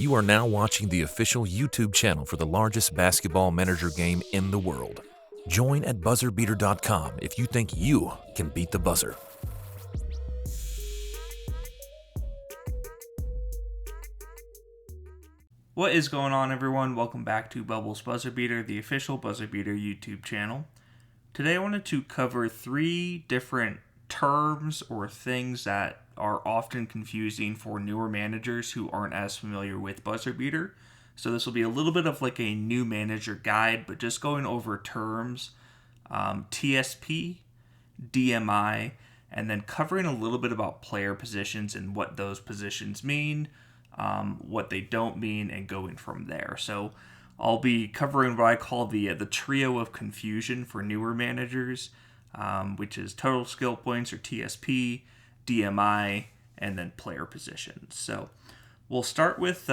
You are now watching the official YouTube channel for the largest basketball manager game in the world. Join at BuzzerBeater.com if you think you can beat the buzzer. What is going on, everyone? Welcome back to Bubbles BuzzerBeater, the official BuzzerBeater YouTube channel. Today I wanted to cover 3 different terms or things that are often confusing for newer managers who aren't as familiar with BuzzerBeater. So this will be a little bit of like a new manager guide, but just going over terms, TSP, DMI, and then covering a little bit about player positions and what those positions mean, what they don't mean, and going from there. So I'll be covering what I call the trio of confusion for newer managers, which is total skill points or TSP, DMI, and then player positions. So we'll start with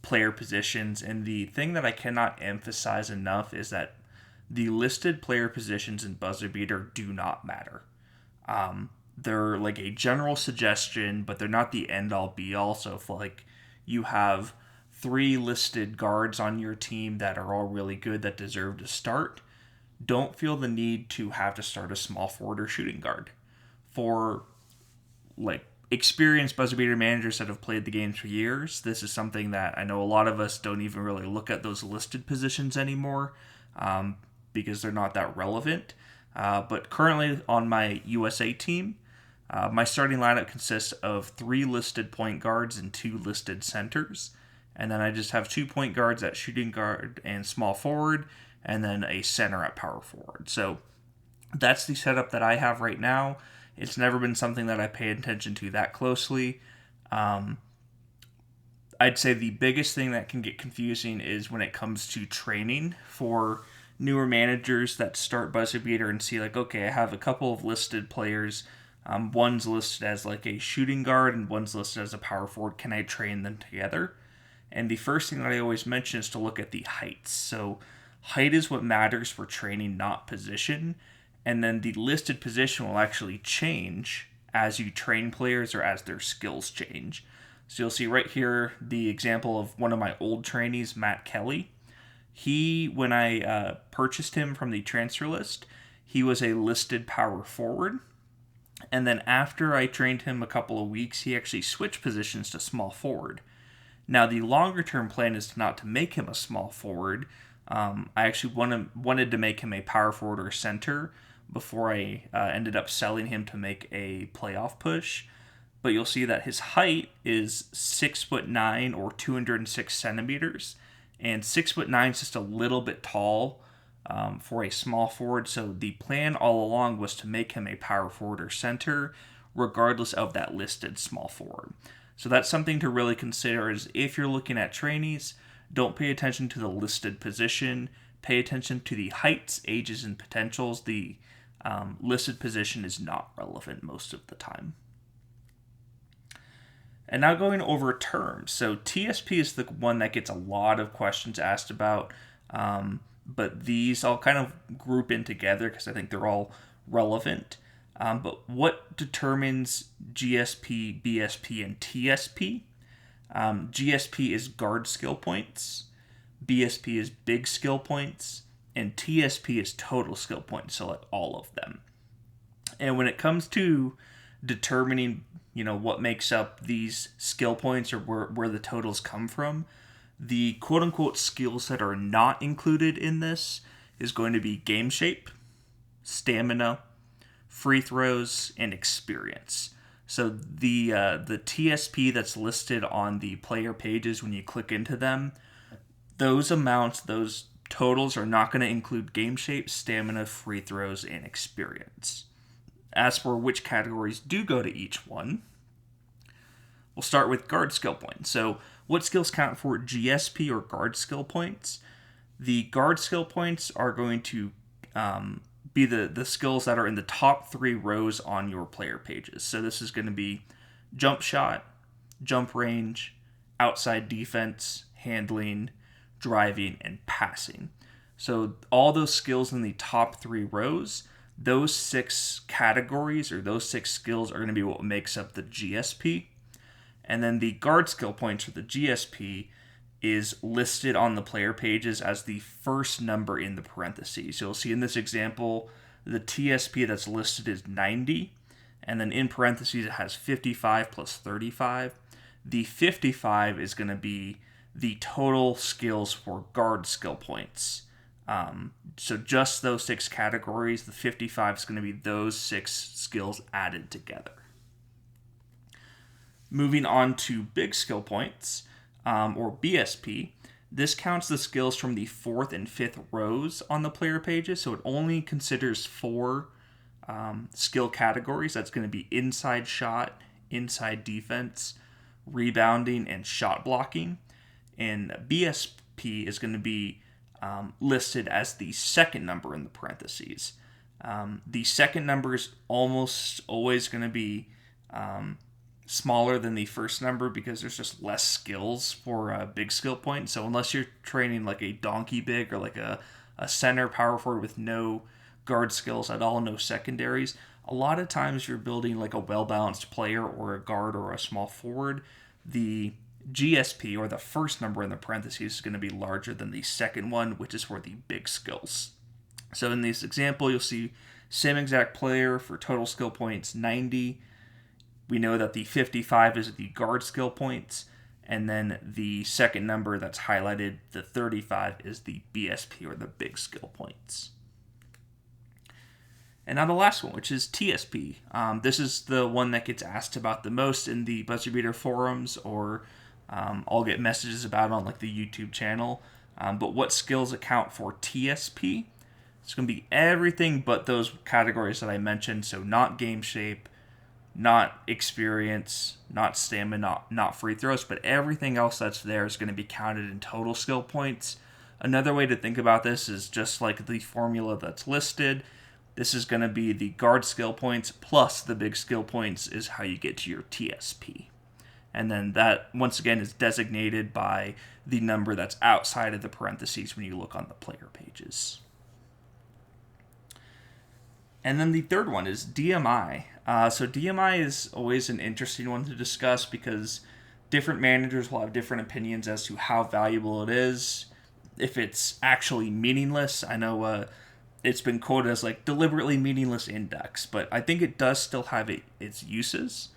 player positions, and the thing that I cannot emphasize enough is that the listed player positions in BuzzerBeater do not matter. They're like a general suggestion, but they're not the end-all be-all. So if like you have 3 listed guards on your team that are all really good that deserve to start, don't feel the need to have to start a small forward or shooting guard. For like experienced BuzzerBeater managers that have played the game for years, this is something that I know a lot of us don't even really look at those listed positions anymore because they're not that relevant. But currently on my USA team, my starting lineup consists of 3 listed point guards and 2 listed centers. And then I just have 2 point guards at shooting guard and small forward, and then a center at power forward. So that's the setup that I have right now. It's never been something that I pay attention to that closely. I'd say the biggest thing that can get confusing is when it comes to training for newer managers that start BuzzerBeater and see like, okay, I have a couple of listed players. One's listed as like a shooting guard and one's listed as a power forward. Can I train them together? And the first thing that I always mention is to look at the heights. So height is what matters for training, not position. And then the listed position will actually change as you train players or as their skills change. So you'll see right here the example of one of my old trainees, Matt Kelly. When I purchased him from the transfer list, he was a listed power forward. And then after I trained him a couple of weeks, he actually switched positions to small forward. Now, the longer-term plan is not to make him a small forward. I actually wanted to make him a power forward or center before I ended up selling him to make a playoff push. But you'll see that his height is 6'9" or 206 centimeters. And 6'9" is just a little bit tall for a small forward. So the plan all along was to make him a power forward or center, regardless of that listed small forward. So that's something to really consider is if you're looking at trainees, don't pay attention to the listed position. Pay attention to the heights, ages, and potentials. The listed position is not relevant most of the time. And now going over terms. So TSP is the one that gets a lot of questions asked about, but these I'll kind of group in together because I think they're all relevant. But what determines GSP, BSP, and TSP? GSP is guard skill points, BSP is big skill points, and TSP is total skill points, so like all of them. And when it comes to determining, what makes up these skill points or where the totals come from, the quote-unquote skills that are not included in this is going to be game shape, stamina, free throws, and experience. So the TSP that's listed on the player pages when you click into them, those amounts, those totals are not going to include game shape, stamina, free throws, and experience. As for which categories do go to each one, we'll start with guard skill points. So what skills count for GSP or guard skill points? The guard skill points are going to be the skills that are in the top 3 rows on your player pages. So this is going to be jump shot, jump range, outside defense, handling, driving, and passing. So all those skills in the top 3 rows, those 6 categories or those 6 skills are going to be what makes up the GSP. And then the guard skill points, or the GSP, is listed on the player pages as the first number in the parentheses. You'll see in this example, the TSP that's listed is 90, and then in parentheses it has 55 plus 35. The 55 is going to be the total skills for guard skill points. So just those 6 categories, the 55 is going to be those 6 skills added together. Moving on to big skill points, or BSP, this counts the skills from the 4th and 5th rows on the player pages, so it only considers 4 skill categories. That's going to be inside shot, inside defense, rebounding, and shot blocking. And BSP is going to be listed as the second number in the parentheses. The second number is almost always going to be smaller than the first number because there's just less skills for a big skill point. So unless you're training like a donkey big or like a center power forward with no guard skills at all, no secondaries, a lot of times you're building like a well-balanced player or a guard or a small forward, the GSP, or the first number in the parentheses, is going to be larger than the second one, which is for the big skills. So in this example, you'll see same exact player for total skill points, 90. We know that the 55 is the guard skill points, and then the second number that's highlighted, the 35, is the BSP, or the big skill points. And now the last one, which is TSP. This is the one that gets asked about the most in the BuzzerBeater forums, or I'll get messages about on like the YouTube channel. But what skills account for TSP? It's going to be everything but those categories that I mentioned. So not game shape, not experience, not stamina, not free throws, but everything else that's there is going to be counted in total skill points. Another way to think about this is just like the formula that's listed. This is going to be the guard skill points plus the big skill points is how you get to your TSP. And then that, once again, is designated by the number that's outside of the parentheses when you look on the player pages. And then the third one is DMI. So DMI is always an interesting one to discuss because different managers will have different opinions as to how valuable it is, if it's actually meaningless. I know it's been quoted as like deliberately meaningless index, but I think it does still have its uses.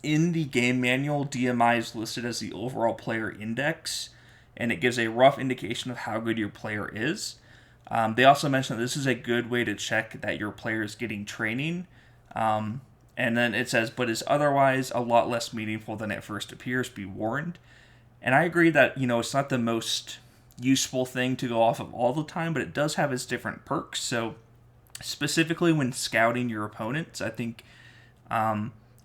In the game manual, DMI is listed as the overall player index, and it gives a rough indication of how good your player is. They also mention that this is a good way to check that your player is getting training. And then it says, but is otherwise a lot less meaningful than it first appears, be warned. And I agree that, it's not the most useful thing to go off of all the time, but it does have its different perks. So specifically when scouting your opponents, I think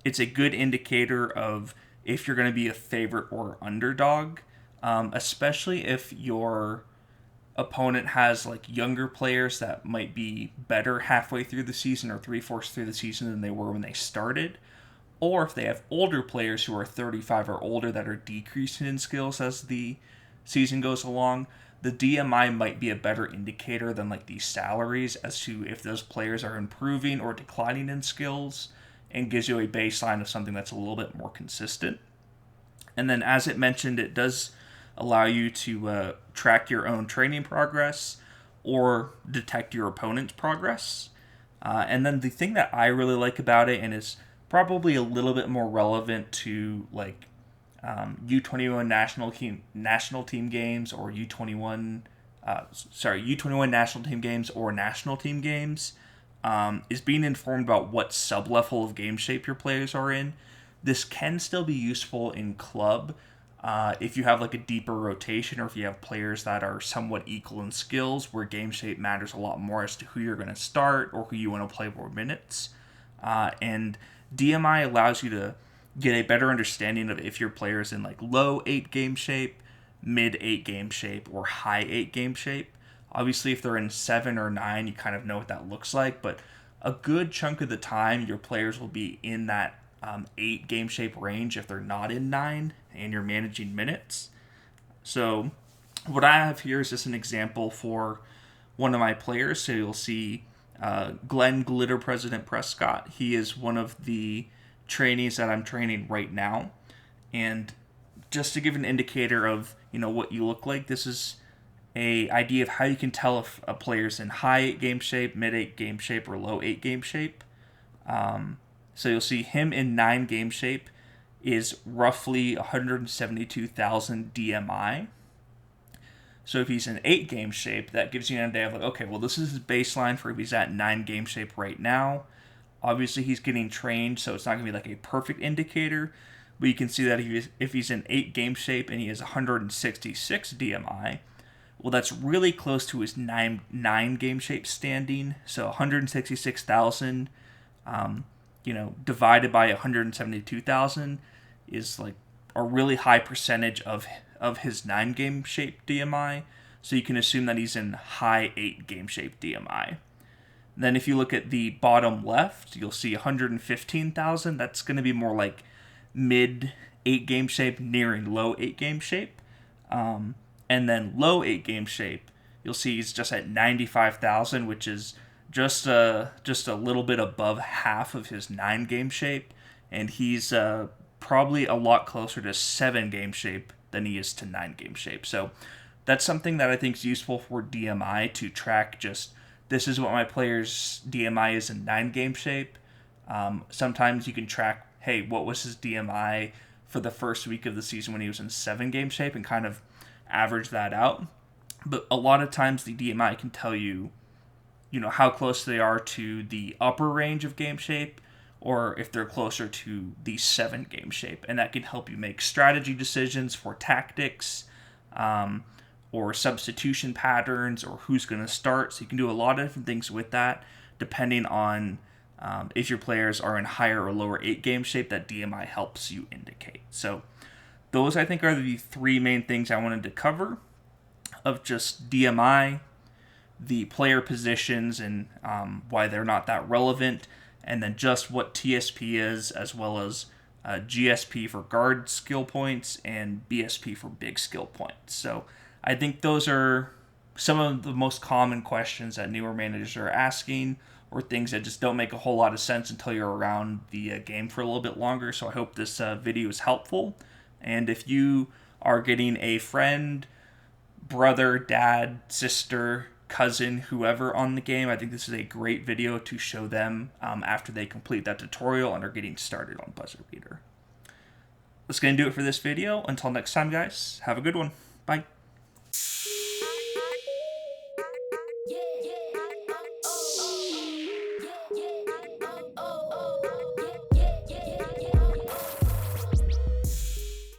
it's a good indicator of if you're going to be a favorite or underdog, especially if your opponent has like younger players that might be better halfway through the season or 3/4 through the season than they were when they started, or if they have older players who are 35 or older that are decreasing in skills as the season goes along. The DMI might be a better indicator than like the salaries as to if those players are improving or declining in skills, and gives you a baseline of something that's a little bit more consistent. And then as it mentioned, it does allow you to track your own training progress or detect your opponent's progress. And then the thing that I really like about it, and is probably a little bit more relevant to like U21 national team games or U21 national team games or national team games, is being informed about what sub-level of game shape your players are in. This can still be useful in club if you have like a deeper rotation, or if you have players that are somewhat equal in skills, where game shape matters a lot more as to who you're going to start or who you want to play more minutes. And DMI allows you to get a better understanding of if your player's in like low 8 game shape, mid 8 game shape, or high 8 game shape. Obviously, if they're in 7 or 9, you kind of know what that looks like, but a good chunk of the time, your players will be in that 8 game shape range if they're not in 9, and you're managing minutes. So what I have here is just an example for one of my players. So you'll see Glenn Glitter President Prescott. He is one of the trainees that I'm training right now. And just to give an indicator of, what you look like, this is a idea of how you can tell if a player's in high 8 game shape, mid 8 game shape, or low 8 game shape. So you'll see him in 9 game shape is roughly 172,000 DMI. So if he's in 8 game shape, that gives you an idea of like, okay, well, this is his baseline for if he's at 9 game shape right now. Obviously, he's getting trained, so it's not going to be like a perfect indicator. But you can see that if he's in 8 game shape and he has 166 DMI, well, that's really close to his 9 game shape standing. So 166,000, divided by 172,000 is like a really high percentage of his 9 game shape DMI. So you can assume that he's in high 8 game shape DMI. Then if you look at the bottom left, you'll see 115,000. That's going to be more like mid 8 game shape, nearing low 8 game shape. And then low 8 game shape, you'll see he's just at 95,000, which is just a little bit above half of his 9 game shape. And he's probably a lot closer to 7 game shape than he is to 9 game shape. So that's something that I think is useful for DMI to track. Just this is what my player's DMI is in 9 game shape. Sometimes you can track, hey, what was his DMI for the first week of the season when he was in 7 game shape, and kind of average that out. But a lot of times the DMI can tell you, how close they are to the upper range of game shape, or if they're closer to the 7 game shape. And that can help you make strategy decisions for tactics, or substitution patterns, or who's going to start. So you can do a lot of different things with that, depending on if your players are in higher or lower 8 game shape. That DMI helps you indicate. So those, I think, are the 3 main things I wanted to cover of just DMI, the player positions and why they're not that relevant, and then just what TSP is, as well as GSP for guard skill points and BSP for big skill points. So I think those are some of the most common questions that newer managers are asking, or things that just don't make a whole lot of sense until you're around the game for a little bit longer. So I hope this video is helpful. And if you are getting a friend, brother, dad, sister, cousin, whoever on the game, I think this is a great video to show them after they complete that tutorial and are getting started on BuzzerBeater. That's going to do it for this video. Until next time, guys, have a good one. Bye.